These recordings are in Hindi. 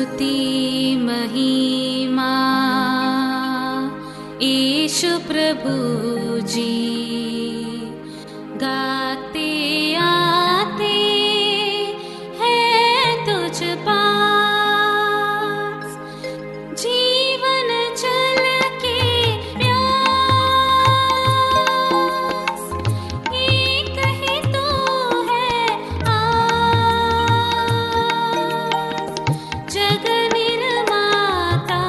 स्तुति महिमा ईशु प्रभु जी, गाते आते हैं तुझ पास, जीवन जल के प्यास, एक ही तो है आस, जग निर्माता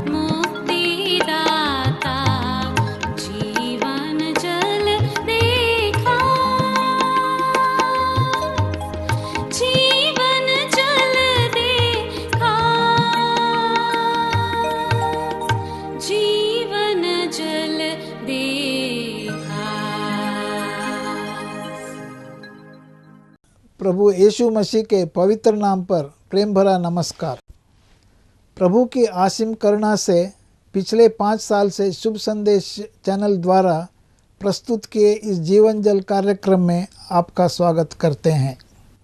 मुक्तिदाता, जीवन जल देखा, जीवन जल देखा, जीवन जल देखा। प्रभु यीशु मसीह के पवित्र नाम पर प्रेम भरा नमस्कार। प्रभु की असीम करुणा से पिछले 5 साल से शुभ संदेश चैनल द्वारा प्रस्तुत किए इस जीवन जल कार्यक्रम में आपका स्वागत करते हैं।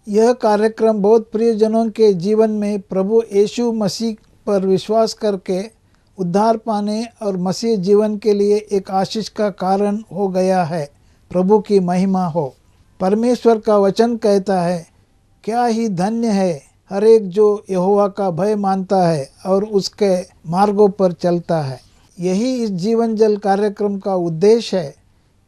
यह कार्यक्रम बहुत प्रियजनों के जीवन में प्रभु यीशु मसीह पर विश्वास करके उद्धार पाने और मसीह जीवन के लिए एक आशीष का कारण हो गया है। प्रभु की महिमा हो। परमेश्वर का वचन कहता है, क्या ही धन्य है हर एक जो यहोवा का भय मानता है और उसके मार्गों पर चलता है। यही इस जीवन जल कार्यक्रम का उद्देश्य है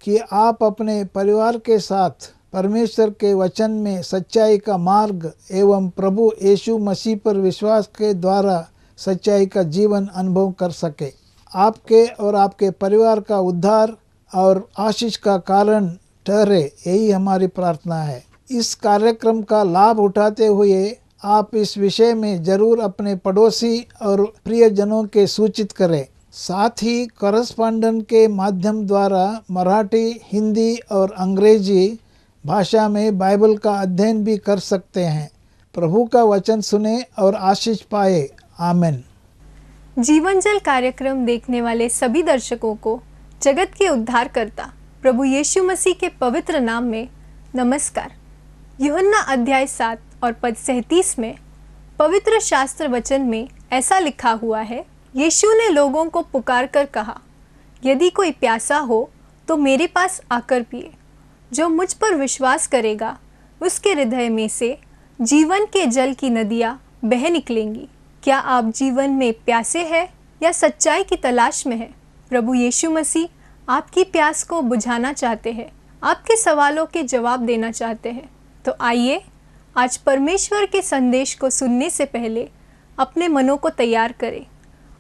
कि आप अपने परिवार के साथ परमेश्वर के वचन में सच्चाई का मार्ग एवं प्रभु यीशु मसीह पर विश्वास के द्वारा सच्चाई का जीवन अनुभव कर सके। आपके और आपके परिवार का उद्धार और आशीष का कारण ठहरे, यही हमारी प्रार्थना है। इस कार्यक्रम का लाभ उठाते हुए आप इस विषय में जरूर अपने पड़ोसी और प्रियजनों के सूचित करें। साथ ही करस्पॉन्डेंट के माध्यम द्वारा मराठी, हिंदी और अंग्रेजी भाषा में बाइबल का अध्ययन भी कर सकते हैं। प्रभु का वचन सुने और आशीष पाए। आमीन। जीवन जल कार्यक्रम देखने वाले सभी दर्शकों को जगत के उद्धारकर्ता प्रभु यीशु मसीह के पवित्र नाम में नमस्कार। यूहन्ना अध्याय 7 और पद 37 में पवित्र शास्त्र वचन में ऐसा लिखा हुआ है, यीशु ने लोगों को पुकार कर कहा, यदि कोई प्यासा हो तो मेरे पास आकर पिए। जो मुझ पर विश्वास करेगा उसके हृदय में से जीवन के जल की नदियाँ बह निकलेंगी। क्या आप जीवन में प्यासे हैं या सच्चाई की तलाश में हैं? प्रभु यीशु मसीह आपकी प्यास को बुझाना चाहते हैं, आपके सवालों के जवाब देना चाहते हैं। तो आइए आज परमेश्वर के संदेश को सुनने से पहले अपने मनों को तैयार करें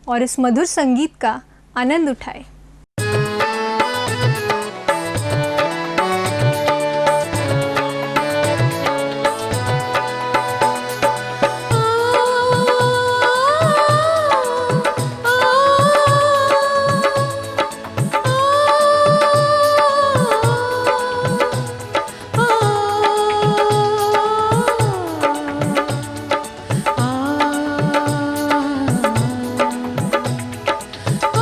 और इस मधुर संगीत का आनंद उठाएं। ओ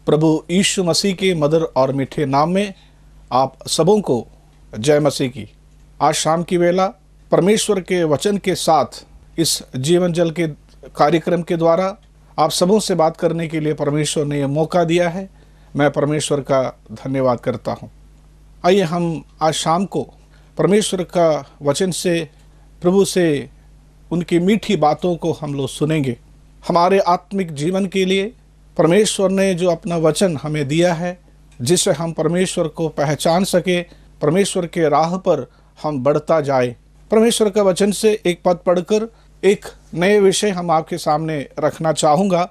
प्रभु यीशु मसीह के मधुर और मीठे नाम में आप सबों को जय मसीह की। आज शाम की वेला परमेश्वर के वचन के साथ इस जीवन जल के कार्यक्रम के द्वारा आप सबों से बात करने के लिए परमेश्वर ने यह मौका दिया है। मैं परमेश्वर का धन्यवाद करता हूँ। आइए हम आज शाम को परमेश्वर का वचन से, प्रभु से उनकी मीठी बातों को हम लोग सुनेंगे। हमारे आत्मिक जीवन के लिए परमेश्वर ने जो अपना वचन हमें दिया है, जिससे हम परमेश्वर को पहचान सके, परमेश्वर के राह पर हम बढ़ता जाए। परमेश्वर का वचन से एक पद पढ़कर एक नए विषय हम आपके सामने रखना चाहूँगा।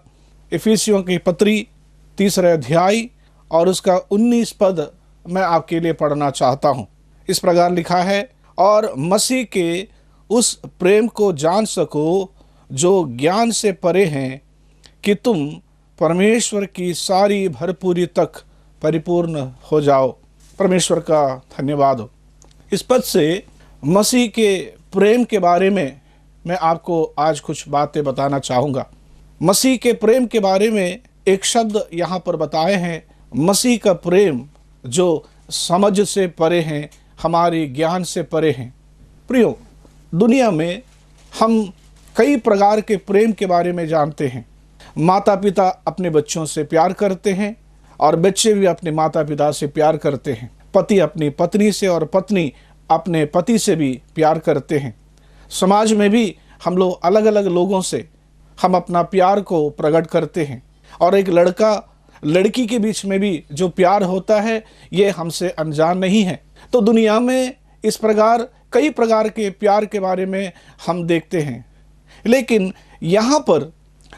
इफिसियों की पत्री 3 अध्याय और उसका 19 पद मैं आपके लिए पढ़ना चाहता हूँ। इस प्रकार लिखा है, और मसीह के उस प्रेम को जान सको जो ज्ञान से परे हैं, कि तुम परमेश्वर की सारी भरपूरी तक परिपूर्ण हो जाओ। परमेश्वर का धन्यवाद हो। इस पद से मसीह के प्रेम के बारे में मैं आपको आज कुछ बातें बताना चाहूँगा। मसीह के प्रेम के बारे में एक शब्द यहाँ पर बताए हैं, मसीह का प्रेम जो समझ से परे हैं, हमारी ज्ञान से परे हैं। प्रियो, दुनिया में हम कई प्रकार के प्रेम के बारे में जानते हैं। माता पिता अपने बच्चों से प्यार करते हैं और बच्चे भी अपने माता पिता से प्यार करते हैं। पति अपनी पत्नी से और पत्नी अपने पति से भी प्यार करते हैं। समाज में भी हम लोग अलग अलग लोगों से हम अपना प्यार को प्रकट करते हैं, और एक लड़का लड़की के बीच में भी जो प्यार होता है ये हमसे अनजान नहीं है। तो दुनिया में इस प्रकार कई प्रकार के प्यार के बारे में हम देखते हैं, लेकिन यहाँ पर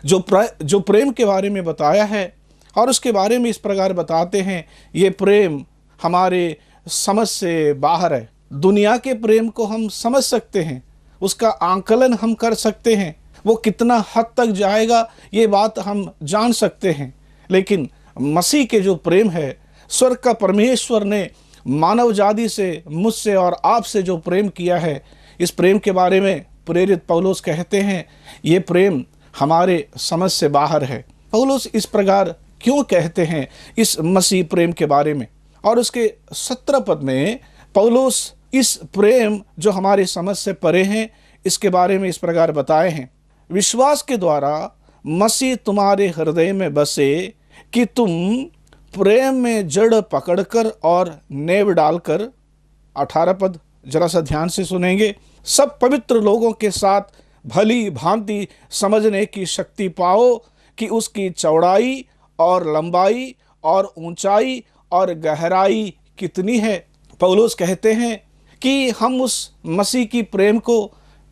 जो प्रेम के बारे में बताया है और उसके बारे में इस प्रकार बताते हैं, ये प्रेम हमारे समझ से बाहर है। दुनिया के प्रेम को हम समझ सकते हैं, उसका आंकलन हम कर सकते हैं, वो कितना हद तक जाएगा ये बात हम जान सकते हैं। लेकिन मसीह के जो प्रेम है, स्वर्ग का परमेश्वर ने मानव जाति से, मुझसे और आपसे जो प्रेम किया है, इस प्रेम के बारे में प्रेरित पौलुस कहते हैं ये प्रेम हमारे समझ से बाहर है। पौलुस इस प्रकार क्यों कहते हैं इस मसीह प्रेम के बारे में? और उसके 17 पद में पौलुस इस प्रेम जो हमारी समझ से परे हैं इसके बारे में इस प्रकार बताए हैं, विश्वास के द्वारा मसीह तुम्हारे हृदय में बसे, कि तुम प्रेम में जड़ पकड़कर और नेव डालकर। 18 पद जरा सा ध्यान से सुनेंगे। सब पवित्र लोगों के साथ भली भांति समझने की शक्ति पाओ कि उसकी चौड़ाई और लंबाई और ऊंचाई और गहराई कितनी है। पौलुस कहते हैं कि हम उस मसीह की प्रेम को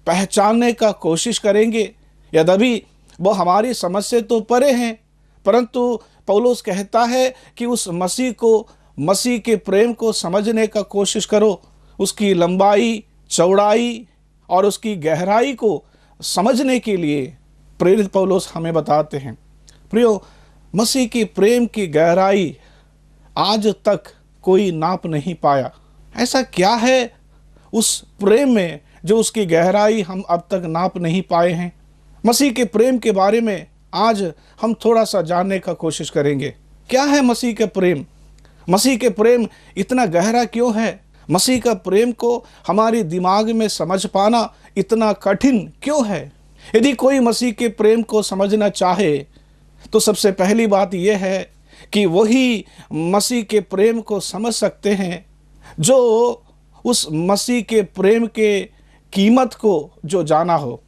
पहचानने का कोशिश करेंगे। यद्यपि वो हमारी समझ से तो परे हैं, परंतु पौलुस कहता है कि उस मसीह के प्रेम को समझने का कोशिश करो। उसकी लंबाई, चौड़ाई और उसकी गहराई को समझने के लिए प्रेरित पौलुस हमें बताते हैं। प्रियो, मसीह की प्रेम की गहराई आज तक कोई नाप नहीं पाया। ऐसा क्या है उस प्रेम में जो उसकी गहराई हम अब तक नाप नहीं पाए हैं? मसीह के प्रेम के बारे में आज हम थोड़ा सा जानने का कोशिश करेंगे। क्या है मसीह का प्रेम? मसीह के प्रेम इतना गहरा क्यों है? मसीह का प्रेम को हमारे दिमाग में समझ पाना इतना कठिन क्यों है? यदि कोई मसीह के प्रेम को समझना चाहे तो सबसे पहली बात यह है कि वही मसीह के प्रेम को समझ सकते हैं जो उस मसीह के प्रेम के कीमत को जो जाना हो।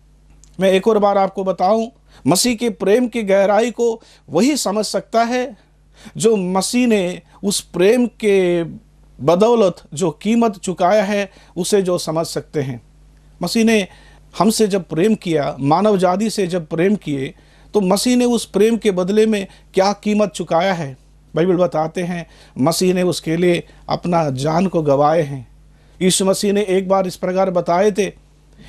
मैं एक और बार आपको बताऊं, मसीह के प्रेम की गहराई को वही समझ सकता है जो मसीह ने उस प्रेम के बदौलत जो कीमत चुकाया है उसे जो समझ सकते हैं। मसीह ने हमसे जब प्रेम किया, मानव जाति से जब प्रेम किए, तो मसीह ने उस प्रेम के बदले में क्या कीमत चुकाया है? बाइबल बताते हैं मसीह ने उसके लिए अपना जान को गंवाए हैं। यीशु मसीह ने एक बार इस प्रकार बताए थे,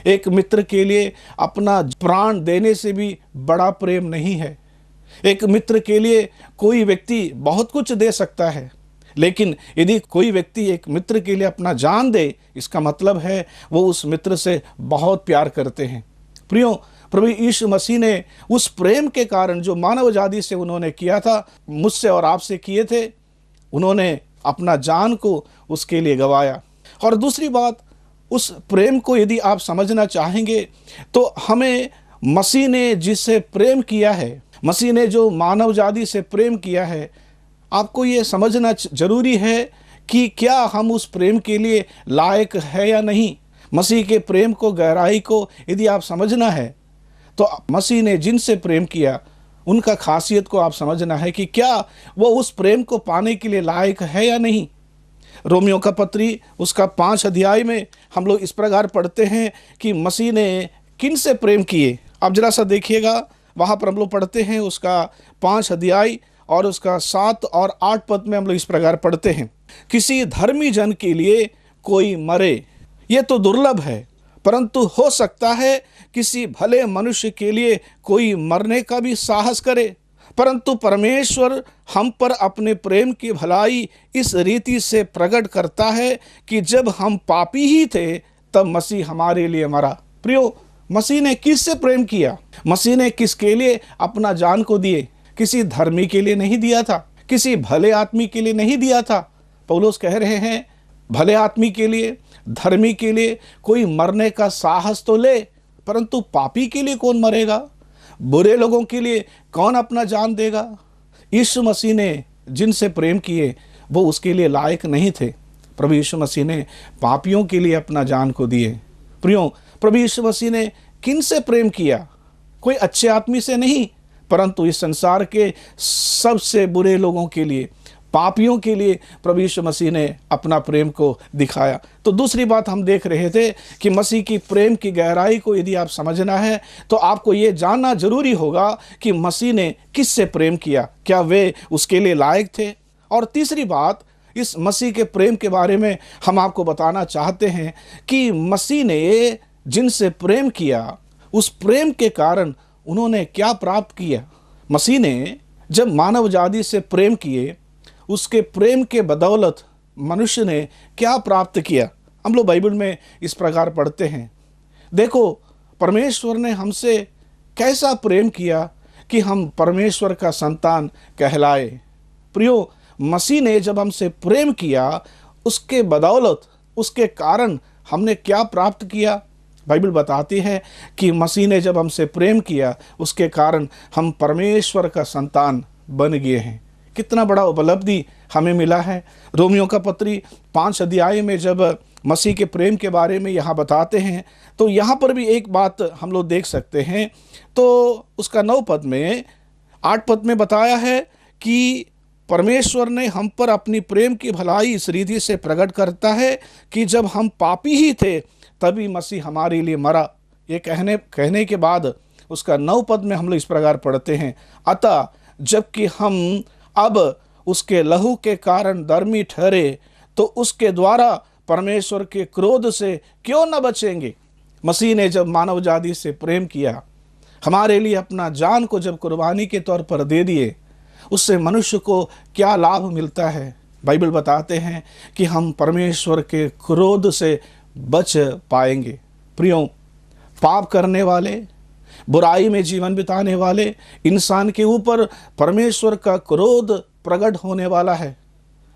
एक मित्र के लिए अपना प्राण देने से भी बड़ा प्रेम नहीं है। एक मित्र के लिए कोई व्यक्ति बहुत कुछ दे सकता है, लेकिन यदि कोई व्यक्ति एक मित्र के लिए अपना जान दे, इसका मतलब है वो उस मित्र से बहुत प्यार करते हैं। प्रियो, प्रभु यीशु मसीह ने उस प्रेम के कारण जो मानव जाति से उन्होंने किया था, मुझसे और आपसे किए थे, उन्होंने अपना जान को उसके लिए गवाया। और दूसरी बात, उस प्रेम को यदि आप समझना चाहेंगे तो हमें मसीह ने जिससे प्रेम किया है, मसीह ने जो मानव जाति से प्रेम किया है, आपको ये समझना जरूरी है कि क्या हम उस प्रेम के लिए लायक है या नहीं। मसीह के प्रेम को, गहराई को यदि आप समझना है तो मसीह ने जिनसे प्रेम किया उनका खासियत को आप समझना है कि क्या वो उस प्रेम को पाने के लिए लायक है या नहीं। रोमियो का पत्री उसका 5 अध्याय में हम लोग इस प्रकार पढ़ते हैं कि मसीह ने किन से प्रेम किए। आप जरा सा देखिएगा, वहाँ पर हम लोग पढ़ते हैं उसका 5 अध्याय और उसका 7 और 8 पद में हम लोग इस प्रकार पढ़ते हैं, किसी धर्मी जन के लिए कोई मरे ये तो दुर्लभ है, परंतु हो सकता है किसी भले मनुष्य के लिए कोई मरने का भी साहस करे। परंतु परमेश्वर हम पर अपने प्रेम की भलाई इस रीति से प्रकट करता है कि जब हम पापी ही थे तब मसीह हमारे लिए मरा। प्रियो, मसीह ने किससे प्रेम किया? मसीह ने किसके लिए अपना जान को दिए? किसी धर्मी के लिए नहीं दिया था, किसी भले आदमी के लिए नहीं दिया था। पौलुस कह रहे हैं भले आदमी के लिए, धर्मी के लिए कोई मरने का साहस तो ले, परंतु पापी के लिए कौन मरेगा? बुरे लोगों के लिए कौन अपना जान देगा? यीशु मसीह ने जिनसे प्रेम किए वो उसके लिए लायक नहीं थे। प्रभु यीशु मसीह ने पापियों के लिए अपना जान को दिए। प्रियो, प्रभु यीशु मसीह ने किन से प्रेम किया? कोई अच्छे आदमी से नहीं, परंतु इस संसार के सबसे बुरे लोगों के लिए, पापियों के लिए प्रभु यीशु मसीह ने अपना प्रेम को दिखाया। तो दूसरी बात हम देख रहे थे कि मसीह की प्रेम की गहराई को यदि आप समझना है तो आपको ये जानना जरूरी होगा कि मसीह ने किससे प्रेम किया, क्या वे उसके लिए लायक थे। और तीसरी बात, इस मसीह के प्रेम के बारे में हम आपको बताना चाहते हैं कि मसीह ने जिनसे प्रेम किया, उस प्रेम के कारण उन्होंने क्या प्राप्त किया। मसीह ने जब मानव जाति से प्रेम किए, उसके प्रेम के बदौलत मनुष्य ने क्या प्राप्त किया। हम लोग बाइबल में इस प्रकार पढ़ते हैं, देखो परमेश्वर ने हमसे कैसा प्रेम किया कि हम परमेश्वर का संतान कहलाए। प्रियो, मसीह ने जब हमसे प्रेम किया, उसके बदौलत, उसके कारण हमने क्या प्राप्त किया। बाइबल बताती है कि मसीह ने जब हमसे प्रेम किया, उसके कारण हम परमेश्वर का संतान बन गए हैं। कितना बड़ा उपलब्धि हमें मिला है। रोमियो का पत्री 5 अध्याय में जब मसीह के प्रेम के बारे में यहाँ बताते हैं तो यहाँ पर भी एक बात हम लोग देख सकते हैं। तो उसका 9 पद में, 8 पद में बताया है कि परमेश्वर ने हम पर अपनी प्रेम की भलाई इस रीति से प्रकट करता है कि जब हम पापी ही थे तभी मसीह हमारे लिए मरा। ये कहने के बाद उसका 9 पद में हम लोग इस प्रकार पढ़ते हैं, अतः जबकि हम अब उसके लहू के कारण धर्मी ठहरे तो उसके द्वारा परमेश्वर के क्रोध से क्यों न बचेंगे। मसीह ने जब मानव जाति से प्रेम किया, हमारे लिए अपना जान को जब कुर्बानी के तौर पर दे दिए, उससे मनुष्य को क्या लाभ मिलता है। बाइबल बताते हैं कि हम परमेश्वर के क्रोध से बच पाएंगे। प्रियो, पाप करने वाले, बुराई में जीवन बिताने वाले इंसान के ऊपर परमेश्वर का क्रोध प्रकट होने वाला है।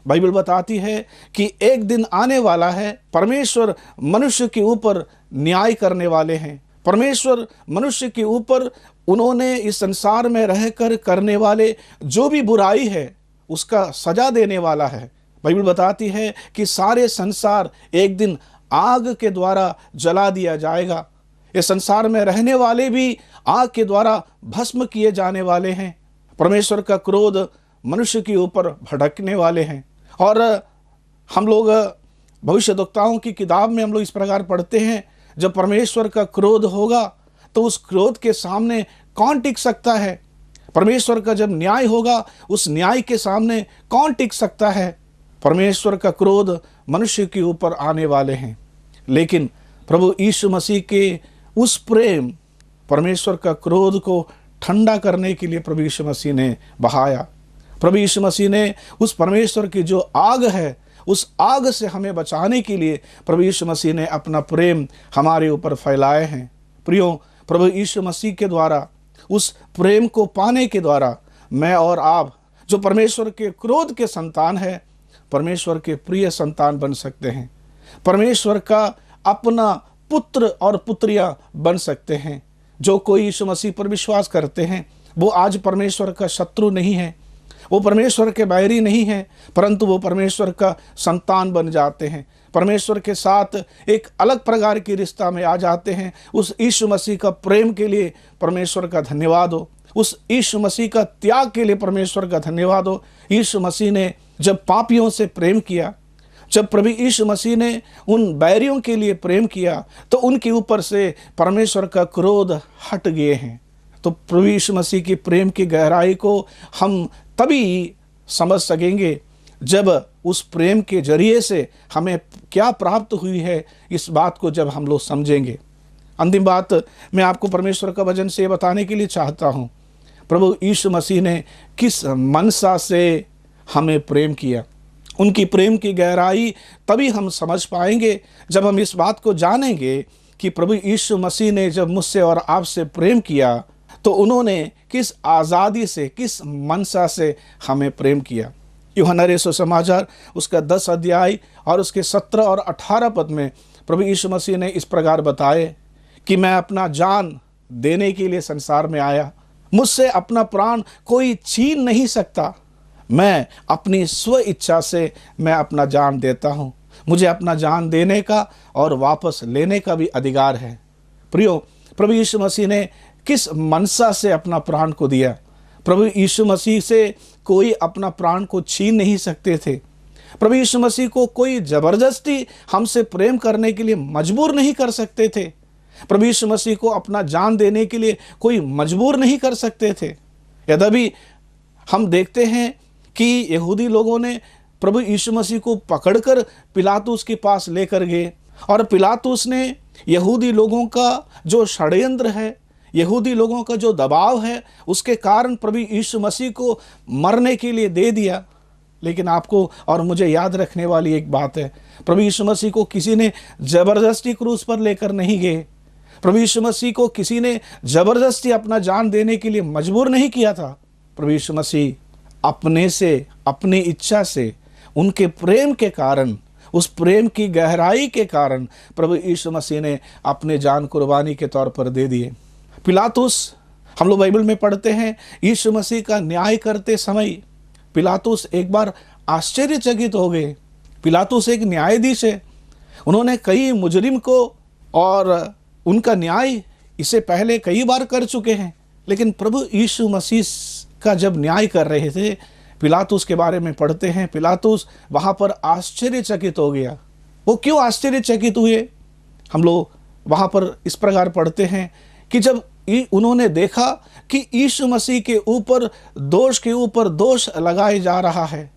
बाइबल बताती है कि एक दिन आने वाला है, परमेश्वर मनुष्य के ऊपर न्याय करने वाले हैं। परमेश्वर मनुष्य के ऊपर उन्होंने इस संसार में रहकर करने वाले जो भी बुराई है उसका सजा देने वाला है। बाइबल बताती है कि सारे संसार एक दिन आग के द्वारा जला दिया जाएगा। इस संसार में रहने वाले भी आग के द्वारा भस्म किए जाने वाले हैं। परमेश्वर का क्रोध मनुष्य के ऊपर भड़कने वाले हैं। और हम लोग भविष्यद्वक्ताओं की किताब में हम लोग इस प्रकार पढ़ते हैं, जब परमेश्वर का क्रोध होगा तो उस क्रोध के सामने कौन टिक सकता है। परमेश्वर का जब न्याय होगा, उस न्याय के सामने कौन टिक सकता है। परमेश्वर का क्रोध मनुष्य के ऊपर आने वाले हैं, लेकिन प्रभु यीशु मसीह के उस प्रेम, परमेश्वर का क्रोध को ठंडा करने के लिए प्रभु यीशु मसीह ने बहाया। प्रभु यीशु मसीह ने उस परमेश्वर की जो आग है, उस आग से हमें बचाने के लिए प्रभु यीशु मसीह ने अपना प्रेम हमारे ऊपर फैलाए हैं। प्रियो, प्रभु यीशु मसीह के द्वारा, उस प्रेम को पाने के द्वारा मैं और आप जो परमेश्वर के क्रोध के संतान है, परमेश्वर के प्रिय संतान बन सकते हैं, परमेश्वर का अपना पुत्र और पुत्रियां बन सकते हैं। जो कोई यीशु मसीह पर विश्वास करते हैं वो आज परमेश्वर का शत्रु नहीं है, वो परमेश्वर के बैरी नहीं है, परंतु वो परमेश्वर का संतान बन जाते हैं, परमेश्वर के साथ एक अलग प्रकार की रिश्ता में आ जाते हैं। उस यीशु मसीह का प्रेम के लिए परमेश्वर का धन्यवाद हो, उस यीशु मसीह का त्याग के लिए परमेश्वर का धन्यवाद हो। यीशु मसीह ने जब पापियों से प्रेम किया, जब प्रभु यीशु मसीह ने उन बैरियों के लिए प्रेम किया, तो उनके ऊपर से परमेश्वर का क्रोध हट गए हैं। तो प्रभु यीशु मसीह की प्रेम की गहराई को हम तभी समझ सकेंगे जब उस प्रेम के जरिए से हमें क्या प्राप्त हुई है, इस बात को जब हम लोग समझेंगे। अंतिम बात मैं आपको परमेश्वर का वचन से बताने के लिए चाहता हूँ, प्रभु यीशु मसीह ने किस मनसा से हमें प्रेम किया। उनकी प्रेम की गहराई तभी हम समझ पाएंगे जब हम इस बात को जानेंगे कि प्रभु यीशु मसीह ने जब मुझसे और आपसे प्रेम किया तो उन्होंने किस आज़ादी से, किस मनसा से हमें प्रेम किया। यूहन्ना रचित सुसमाचार उसका 10 अध्याय और उसके 17 और 18 पद में प्रभु यीशु मसीह ने इस प्रकार बताए कि मैं अपना जान देने के लिए संसार में आया, मुझसे अपना प्राण कोई छीन नहीं सकता, मैं अपनी स्व इच्छा से मैं अपना जान देता हूँ, मुझे अपना जान देने का और वापस लेने का भी अधिकार है। प्रियो, प्रभु यीशु मसीह ने किस मनसा से अपना प्राण को दिया। प्रभु यीशु मसीह से कोई अपना प्राण को छीन नहीं सकते थे। प्रभु यीशु मसीह को कोई जबरदस्ती हमसे प्रेम करने के लिए मजबूर नहीं कर सकते थे। प्रभु यीशु मसीह को अपना जान देने के लिए कोई मजबूर नहीं कर सकते थे। यद्यपि हम देखते हैं कि यहूदी लोगों ने प्रभु यीशु मसीह को पकड़कर पिलातुस के पास लेकर गए और पिलातुस ने यहूदी लोगों का जो षड्यंत्र है, यहूदी लोगों का जो दबाव है, उसके कारण प्रभु यीशु मसीह को मरने के लिए दे दिया। लेकिन आपको और मुझे याद रखने वाली एक बात है, प्रभु यीशु मसीह को किसी ने जबरदस्ती क्रूस पर लेकर नहीं गए। प्रभु यीशु मसीह को किसी ने जबरदस्ती अपना जान देने के लिए मजबूर नहीं किया था। प्रभु यीशु मसीह अपने से, अपनी इच्छा से, उनके प्रेम के कारण, उस प्रेम की गहराई के कारण प्रभु यीशु मसीह ने अपने जान कुर्बानी के तौर पर दे दिए। पिलातुस, हम लोग बाइबल में पढ़ते हैं, यीशु मसीह का न्याय करते समय पिलातुस एक बार आश्चर्यचकित हो गए। पिलातुस एक न्यायाधीश है, उन्होंने कई मुजरिम को और उनका न्याय इससे पहले कई बार कर चुके हैं, लेकिन प्रभु यीशु मसीह का जब न्याय कर रहे थे, पिलातुस के बारे में पढ़ते हैं, पिलातुस वहाँ पर आश्चर्यचकित हो गया। वो क्यों आश्चर्यचकित हुए? हम लोग वहाँ पर इस प्रकार पढ़ते हैं कि जब उन्होंने देखा कि यीशु मसीह के ऊपर दोष लगाए जा रहा है,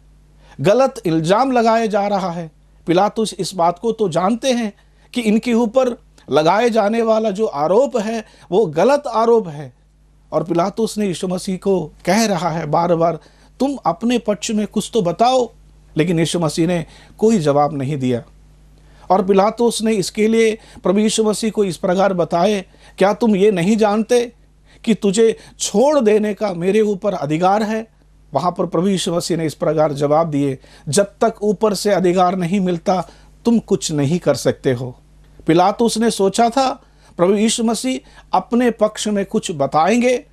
गलत इल्ज़ाम लगाए जा रहा है। पिलातुस इस बात को तो जानते हैं कि इनके ऊपर लगाए जाने वाला जो आरोप है वो गलत आरोप है, और पिलातुस ने यीशु मसीह को कह रहा है बार बार, तुम अपने पक्ष में कुछ तो बताओ। लेकिन यीशु मसीह ने कोई जवाब नहीं दिया। और पिलातुस ने इसके लिए प्रभु यीशु मसीह को इस प्रकार बताए, क्या तुम ये नहीं जानते कि तुझे छोड़ देने का मेरे ऊपर अधिकार है? वहाँ पर प्रभु यीशु मसीह ने इस प्रकार जवाब दिए, जब तक ऊपर से अधिकार नहीं मिलता तुम कुछ नहीं कर सकते हो। पिलातुस ने सोचा था प्रभु यीशु मसीह अपने पक्ष में कुछ बताएंगे,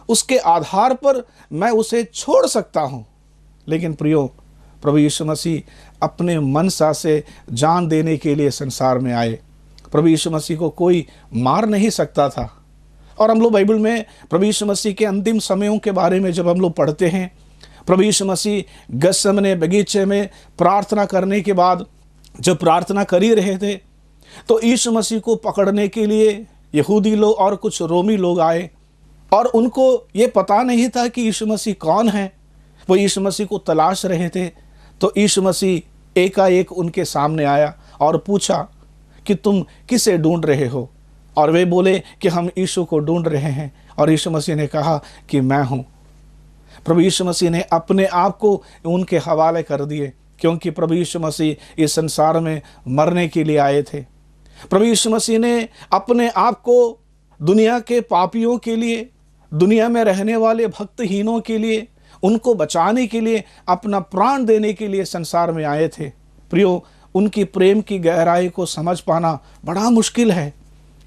उसके आधार पर मैं उसे छोड़ सकता हूँ। लेकिन प्रियो, प्रभु यीशु मसीह अपने मनसा से जान देने के लिए संसार में आए। प्रभु यीशु मसीह को कोई मार नहीं सकता था। और हम लोग बाइबल में प्रभु यीशु मसीह के अंतिम समयों के बारे में जब हम लोग पढ़ते हैं, प्रभु यीशु मसीह गतसेमने बगीचे में प्रार्थना करने के बाद जब प्रार्थना कर ही रहे थे, तो यीशु मसीह को पकड़ने के लिए यहूदी लोग और कुछ रोमी लोग आए, और उनको ये पता नहीं था कि यीशु मसीह कौन है। वो यीशु मसीह को तलाश रहे थे। तो यीशु मसीह एकाएक उनके सामने आया और पूछा कि तुम किसे ढूंढ रहे हो? और वे बोले कि हम यीशु को ढूंढ रहे हैं। और यीशु मसीह ने कहा कि मैं हूँ। प्रभु यीशु मसीह ने अपने आप को उनके हवाले कर दिए, क्योंकि प्रभु यीशु मसीह इस संसार में मरने के लिए आए थे। प्रभु यीशु मसीह ने अपने आप को दुनिया के पापियों के लिए, दुनिया में रहने वाले भक्तहीनों के लिए, उनको बचाने के लिए, अपना प्राण देने के लिए संसार में आए थे। प्रियो, उनकी प्रेम की गहराई को समझ पाना बड़ा मुश्किल है।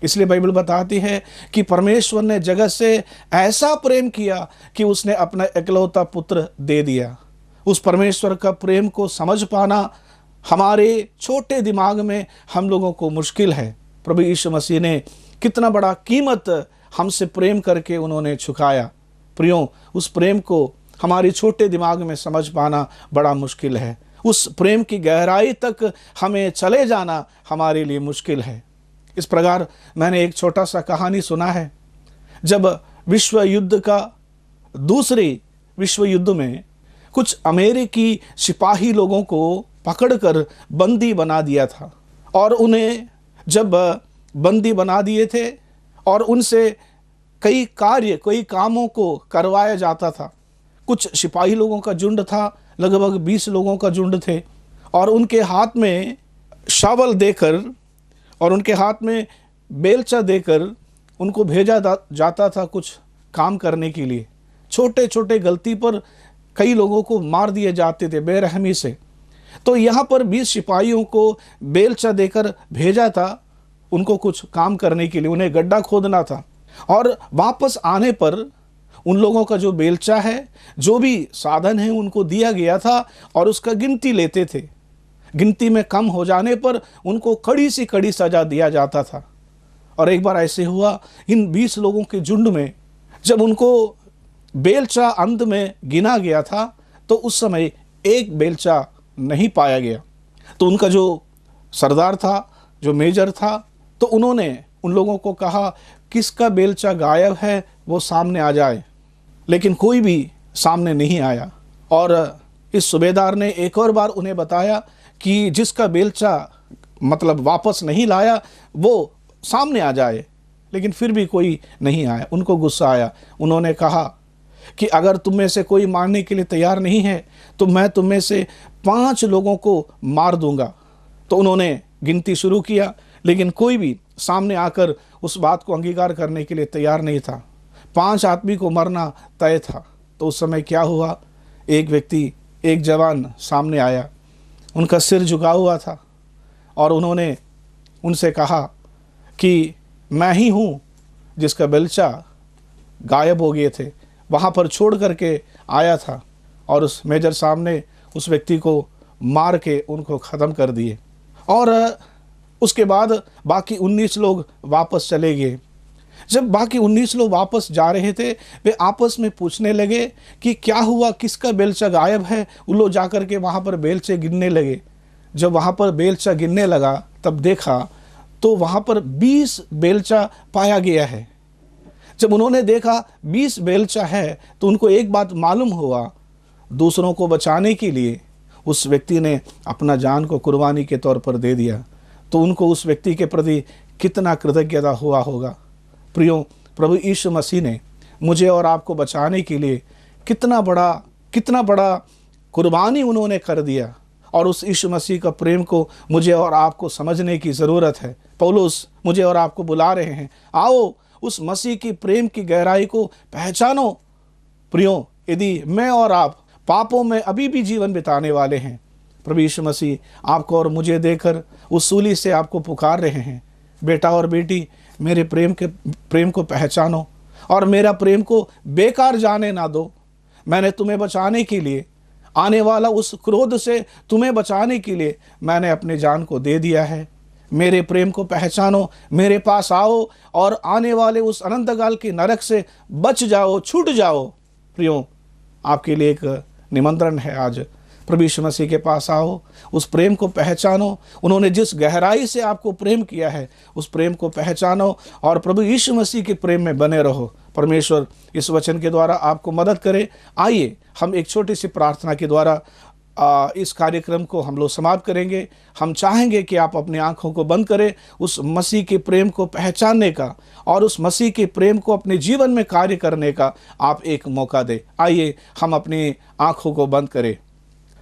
इसलिए बाइबल बताती है कि परमेश्वर ने जगत से ऐसा प्रेम किया कि उसने अपना इकलौता पुत्र दे दिया। उस परमेश्वर का प्रेम को समझ पाना हमारे छोटे दिमाग में हम लोगों को मुश्किल है। प्रभु यीशु मसीह ने कितना बड़ा कीमत हमसे प्रेम करके उन्होंने चुकाया। प्रियो, उस प्रेम को हमारे छोटे दिमाग में समझ पाना बड़ा मुश्किल है। उस प्रेम की गहराई तक हमें चले जाना हमारे लिए मुश्किल है। इस प्रकार मैंने एक छोटा सा कहानी सुना है। जब विश्व युद्ध का दूसरे विश्व युद्ध में कुछ अमेरिकी सिपाही लोगों को पकड़कर बंदी बना दिया था, और उन्हें जब बंदी बना दिए थे और उनसे कई कामों को करवाया जाता था। कुछ सिपाही लोगों का झुंड था, लगभग 20 लोगों का झुंड थे, और उनके हाथ में शावल देकर और उनके हाथ में बेलचा देकर उनको भेजा जाता था कुछ काम करने के लिए। छोटे छोटे गलती पर कई लोगों को मार दिए जाते थे बेरहमी से। तो यहाँ पर 20 सिपाहियों को बेलचा देकर भेजा था उनको कुछ काम करने के लिए, उन्हें गड्ढा खोदना था, और वापस आने पर उन लोगों का जो बेलचा है, जो भी साधन है, उनको दिया गया था और उसका गिनती लेते थे। गिनती में कम हो जाने पर उनको कड़ी सी कड़ी सजा दिया जाता था। और एक बार ऐसे हुआ, इन 20 लोगों के झुंड में जब उनको बेलचा अंत में गिना गया था तो उस समय एक बेलचा नहीं पाया गया। तो उनका जो सरदार था, जो मेजर था, तो उन्होंने उन लोगों को कहा किसका बेलचा गायब है वो सामने आ जाए। लेकिन कोई भी सामने नहीं आया। और इस सूबेदार ने एक और बार उन्हें बताया कि जिसका बेलचा मतलब वापस नहीं लाया वो सामने आ जाए। लेकिन फिर भी कोई नहीं आया। उनको गुस्सा आया। उन्होंने कहा कि अगर तुम में से कोई मारने के लिए तैयार नहीं है तो मैं तुम में से 5 लोगों को मार दूंगा। तो उन्होंने गिनती शुरू किया, लेकिन कोई भी सामने आकर उस बात को अंगीकार करने के लिए तैयार नहीं था। 5 आदमी को मरना तय था। तो उस समय क्या हुआ, एक व्यक्ति, एक जवान सामने आया, उनका सिर झुका हुआ था, और उन्होंने उनसे कहा कि मैं ही हूँ जिसका बेलचा गायब हो गए थे, वहाँ पर छोड़ करके आया था। और उस मेजर साहब ने उस व्यक्ति को मार के उनको ख़त्म कर दिए। और उसके बाद बाकी 19 लोग वापस चले गए। जब बाकी 19 लोग वापस जा रहे थे, वे आपस में पूछने लगे कि क्या हुआ, किसका बेलचा गायब है। उन लोग जा कर के वहाँ पर बेलचे गिनने लगे। जब वहाँ पर बेलचा गिनने लगा तब देखा तो वहाँ पर 20 बेलचा पाया गया है। जब उन्होंने देखा 20 बेलचा है तो उनको एक बात मालूम हुआ, दूसरों को बचाने के लिए उस व्यक्ति ने अपना जान को कुर्बानी के तौर पर दे दिया। तो उनको उस व्यक्ति के प्रति कितना कृतज्ञता हुआ होगा। प्रियो, प्रभु यीशु मसीह ने मुझे और आपको बचाने के लिए कितना बड़ा कुर्बानी उन्होंने कर दिया। और उस यीशु मसीह का प्रेम को मुझे और आपको समझने की ज़रूरत है। पौलुस मुझे और आपको बुला रहे हैं, आओ उस मसीह की प्रेम की गहराई को पहचानो। प्रियो, यदि मैं और आप पापों में अभी भी जीवन बिताने वाले हैं, प्रभु यीशु मसीह आपको और मुझे देकर उस सूली से आपको पुकार रहे हैं, बेटा और बेटी, मेरे प्रेम को पहचानो और मेरा प्रेम को बेकार जाने ना दो। मैंने तुम्हें बचाने के लिए, आने वाला उस क्रोध से तुम्हें बचाने के लिए मैंने अपनी जान को दे दिया है। मेरे प्रेम को पहचानो, मेरे पास आओ और आने वाले उस अनंतकाल के नरक से बच जाओ, छूट जाओ। प्रियो, आपके लिए एक निमंत्रण है आज, प्रभु यीशु मसीह के पास आओ, उस प्रेम को पहचानो। उन्होंने जिस गहराई से आपको प्रेम किया है उस प्रेम को पहचानो और प्रभु यीशु मसीह के प्रेम में बने रहो। परमेश्वर इस वचन के द्वारा आपको मदद करे। आइए हम एक छोटी सी प्रार्थना के द्वारा इस कार्यक्रम को हम लोग समाप्त करेंगे। हम चाहेंगे कि आप अपनी आंखों को बंद करें, उस मसीह के प्रेम को पहचानने का और उस मसीह के प्रेम को अपने जीवन में कार्य करने का आप एक मौका दें। आइए हम अपनी आंखों को बंद करें।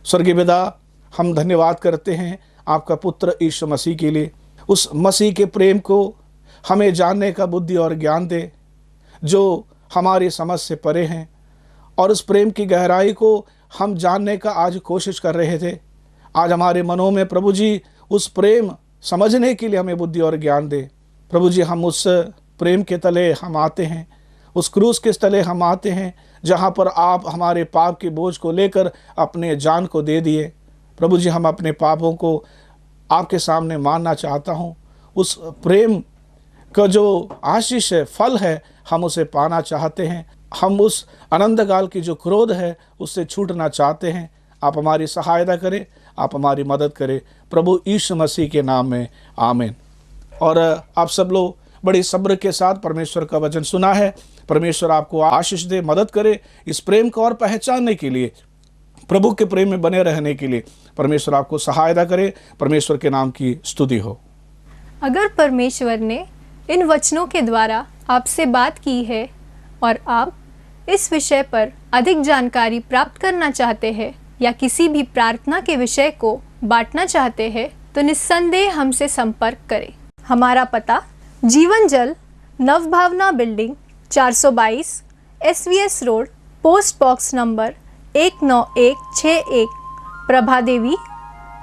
स्वर्गीय पिता, हम धन्यवाद करते हैं आपका पुत्र यीशु मसीह के लिए, उस मसीह के प्रेम को हमें जानने का बुद्धि और ज्ञान दे जो हमारी समझ से परे हैं, और उस प्रेम की गहराई को हम जानने का आज कोशिश कर रहे थे। आज हमारे मनों में प्रभु जी उस प्रेम समझने के लिए हमें बुद्धि और ज्ञान दे। प्रभु जी, हम उस प्रेम के तले हम आते हैं, उस क्रूस के तले हम आते हैं जहाँ पर आप हमारे पाप के बोझ को लेकर अपने जान को दे दिए। प्रभु जी, हम अपने पापों को आपके सामने मानना चाहता हूँ। उस प्रेम का जो आशीष है, फल है, हम उसे पाना चाहते हैं। हम उस अनंतकाल की जो क्रोध है उससे छूटना चाहते हैं। आप हमारी सहायता करें, आप हमारी मदद करें, प्रभु यीशु मसीह के नाम में आमीन। और आप सब लोग बड़ी सब्र के साथ परमेश्वर का वचन सुना है। परमेश्वर आपको आशीष दे, मदद करे इस प्रेम को और पहचानने के लिए, प्रभु के प्रेम में बने रहने के लिए परमेश्वर आपको सहायता करे। परमेश्वर के नाम की स्तुति हो। अगर परमेश्वर ने इन वचनों के द्वारा आपसे बात की है और आप इस विषय पर अधिक जानकारी प्राप्त करना चाहते हैं या किसी भी प्रार्थना के विषय को बांटना चाहते हैं तो निस्संदेह हमसे संपर्क करें। हमारा पता Jeevan Jal, Navbhavna building, 422 SVS road, post box number 19161, Prabha Devi,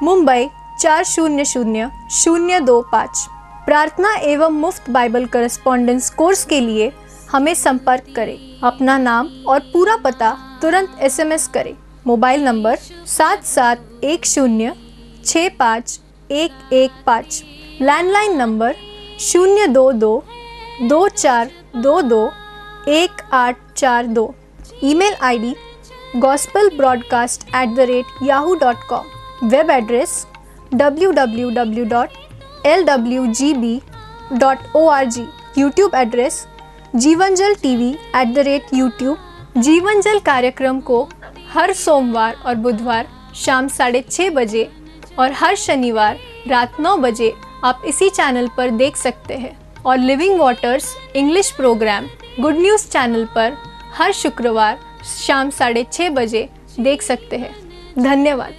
Mumbai 400025। प्रार्थना एवं मुफ्त बाइबल करस्पॉन्डेंस कोर्स के लिए हमें संपर्क करें। अपना नाम और पूरा पता तुरंत SMS करें। Mobile number 7710651115, landline number 02224221842, email ID gospelbroadcast@yahoo.com, web address www.lwgb.org, YouTube address Jeevanjal TV@YouTube। Jeevanjal कार्यक्रम को हर सोमवार और बुधवार शाम 6:30 बजे और हर शनिवार रात 9 बजे आप इसी चैनल पर देख सकते हैं, और Living Waters English program Good News channel पर हर शुक्रवार शाम 6:30 बजे देख सकते हैं। धन्यवाद।